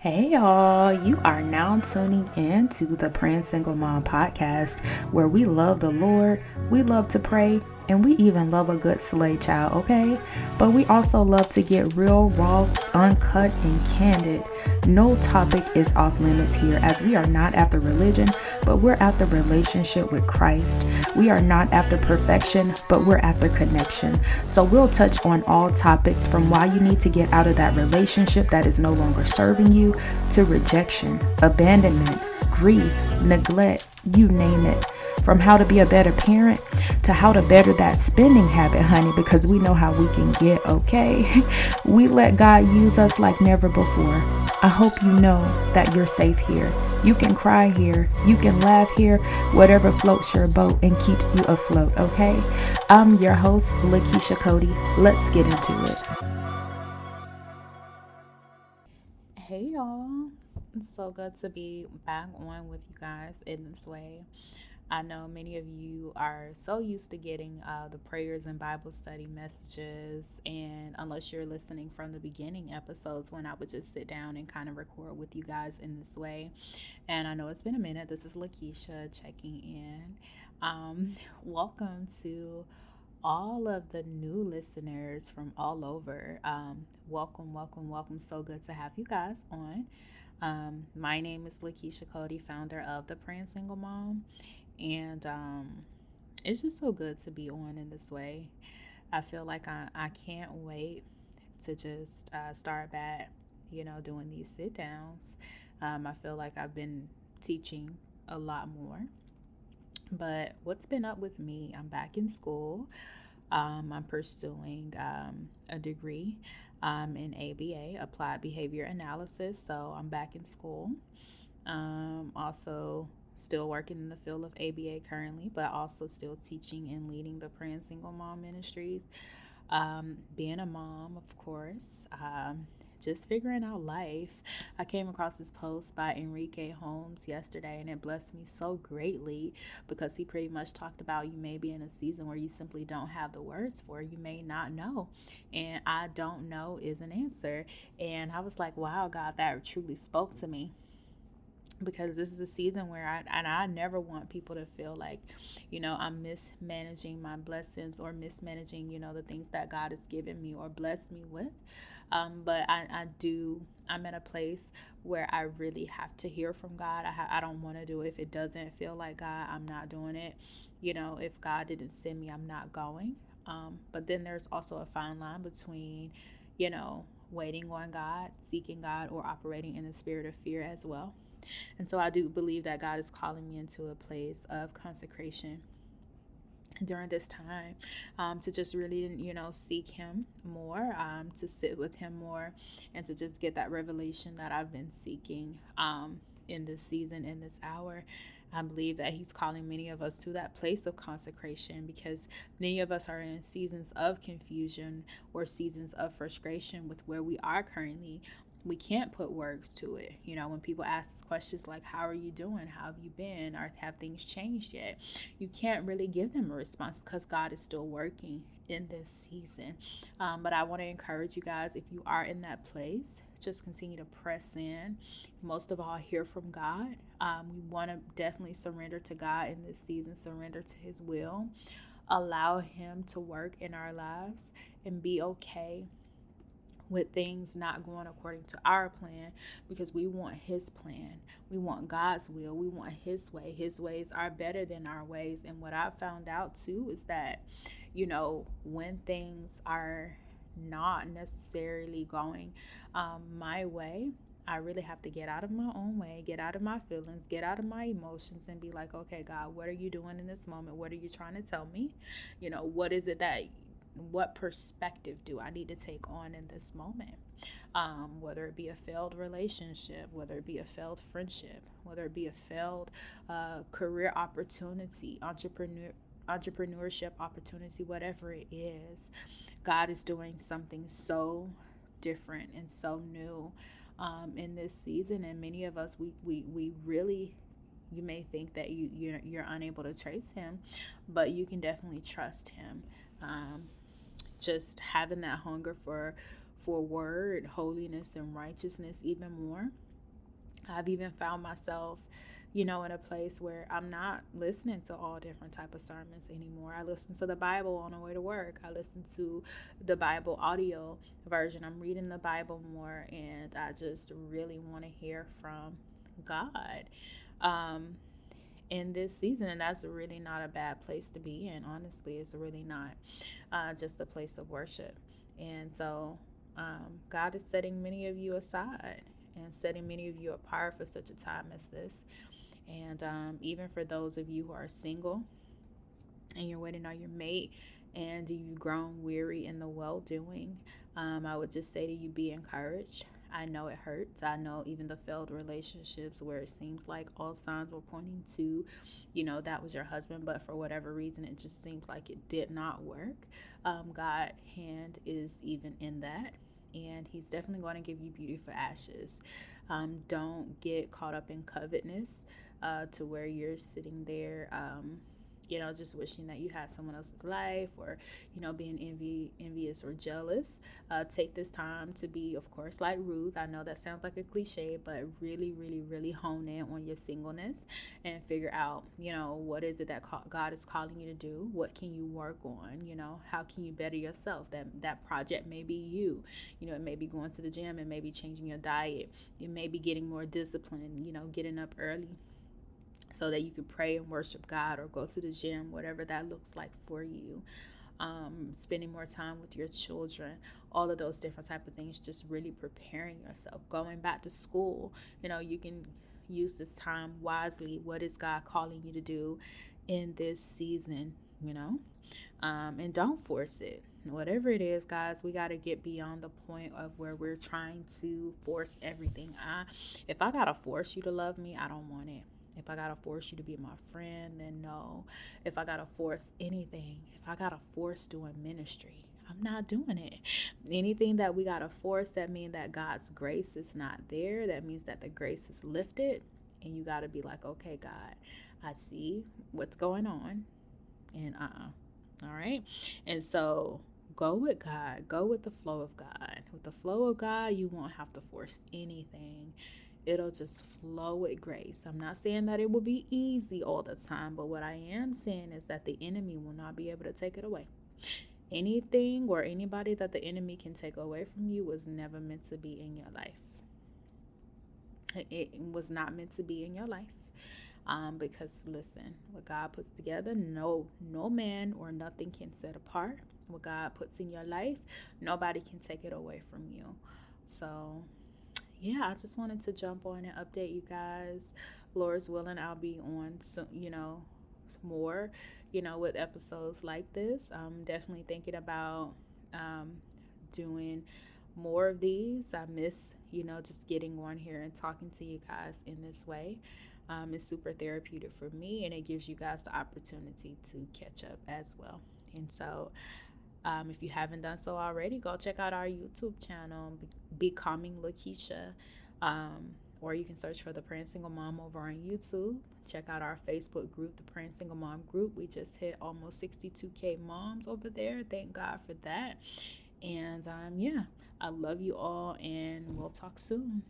Hey y'all, you are now tuning in to the Praying Single Mom podcast, where we love the Lord, we love to pray, and we even love a good slay child, okay? But we also love to get real, raw, uncut, and candid. No topic is off limits here, as we are not after religion, but we're after relationship with Christ. We are not after perfection, but we're after connection. So we'll touch on all topics, from why you need to get out of that relationship that is no longer serving you, to rejection, abandonment, grief, neglect, you name it. From how to be a better parent to how to better that spending habit, honey, because we know how we can get, okay? We let God use us like never before. I hope you know that you're safe here. You can cry here. You can laugh here. Whatever floats your boat and keeps you afloat, okay? I'm your host, Lekeshia Cody. Let's get into it. Hey, y'all. It's so good to be back on with you guys in this way. I know many of you are so used to getting the prayers and Bible study messages, and unless you're listening from the beginning episodes when I would just sit down and kind of record with you guys in this way. And I know it's been a minute. This is Lekeshia checking in. Welcome to all of the new listeners from all over. Welcome. So good to have you guys on. My name is Lekeshia Cody, founder of the Praying Single Mom. And it's just so good to be on in this way. I feel like I can't wait to just start back, doing these sit downs. I feel like I've been teaching a lot more. But what's been up with me? I'm back in school. I'm pursuing a degree in ABA, Applied Behavior Analysis. So I'm back in school. Also, still working in the field of ABA currently, but also still teaching and leading the Praying Single Mom Ministries. Being a mom, of course. Just figuring out life. I came across this post by Enrique Holmes yesterday, and it blessed me so greatly because he pretty much talked about you may be in a season where you simply don't have the words for it. You may not know. And I don't know is an answer. And I was like, wow, God, that truly spoke to me. Because this is a season where I never want people to feel like, I'm mismanaging my blessings or mismanaging, the things that God has given me or blessed me with. But I'm at a place where I really have to hear from God. I don't want to do it. If it doesn't feel like God, I'm not doing it. If God didn't send me, I'm not going. But then there's also a fine line between, waiting on God, seeking God, or operating in the spirit of fear as well. And so I do believe that God is calling me into a place of consecration during this time, to just really, seek Him more, to sit with Him more, and to just get that revelation that I've been seeking in this season, in this hour. I believe that He's calling many of us to that place of consecration because many of us are in seasons of confusion or seasons of frustration with where we are currently. We can't put words to it. When people ask us questions like, how are you doing? How have you been? Or have things changed yet? You can't really give them a response because God is still working in this season. But I want to encourage you guys, if you are in that place, just continue to press in. Most of all, hear from God. We want to definitely surrender to God in this season, surrender to His will, allow Him to work in our lives, and be okay with things not going according to our plan, because we want His plan. We want God's will. We want His way. His ways are better than our ways. And what I found out too is that, when things are not necessarily going my way, I really have to get out of my own way, get out of my feelings, get out of my emotions, and be like, okay, God, what are you doing in this moment? What are you trying to tell me? What perspective do I need to take on in this moment? Whether it be a failed relationship, whether it be a failed friendship, whether it be a failed career opportunity, entrepreneurship opportunity, whatever it is, God is doing something so different and so new in this season. And many of us, we really, you may think that you're unable to trace Him, but you can definitely trust Him. Just having that hunger for word, holiness, and righteousness even more. I've even found myself, in a place where I'm not listening to all different type of sermons anymore. I listen to the Bible on the way to work. I listen to the Bible audio version. I'm reading the Bible more, and I just really want to hear from God in this season. And that's really not a bad place to be in. Honestly, it's really not just a place of worship. And so God is setting many of you aside and setting many of you apart for such a time as this. And even for those of you who are single and you're waiting on your mate and you've grown weary in the well doing, I would just say to you, be encouraged. I know it hurts. I know even the failed relationships where it seems like all signs were pointing to, that was your husband, but for whatever reason, it just seems like it did not work. God's hand is even in that. And he's definitely going to give you beauty for ashes. Don't get caught up in covetousness to where you're sitting there, just wishing that you had someone else's life, or, being envious or jealous. Take this time to be, of course, like Ruth. I know that sounds like a cliche, but really, really, really hone in on your singleness and figure out, what is it that God is calling you to do? What can you work on? How can you better yourself? That project may be you. It may be going to the gym. It may be changing your diet. It may be getting more disciplined, getting up early so that you can pray and worship God, or go to the gym, whatever that looks like for you. Spending more time with your children, all of those different type of things, just really preparing yourself. Going back to school, you can use this time wisely. What is God calling you to do in this season, and don't force it. Whatever it is, guys, we got to get beyond the point of where we're trying to force everything. If I got to force you to love me, I don't want it. If I gotta force you to be my friend, then no. If I gotta force anything, if I gotta force doing ministry, I'm not doing it. Anything that we gotta force, that means that God's grace is not there. That means that the grace is lifted. And you gotta be like, okay, God, I see what's going on. And all right. And so go with God. Go with the flow of God. With the flow of God, you won't have to force anything. It'll just flow with grace. I'm not saying that it will be easy all the time, but what I am saying is that the enemy will not be able to take it away. Anything or anybody that the enemy can take away from you was never meant to be in your life. It was not meant to be in your life. Because listen, what God puts together, no man or nothing can set apart. What God puts in your life, nobody can take it away from you. So yeah, I just wanted to jump on and update you guys. Lord's willing, I'll be on soon, more, with episodes like this. I'm definitely thinking about doing more of these. I miss, just getting on here and talking to you guys in this way. It's super therapeutic for me, and it gives you guys the opportunity to catch up as well. And so if you haven't done so already, go check out our YouTube channel, BecomingLekeshia, or you can search for the Praying Single Mom over on YouTube. Check out our Facebook group, the Praying Single Mom group. We just hit almost 62K moms over there. Thank God for that. And yeah, I love you all, and we'll talk soon.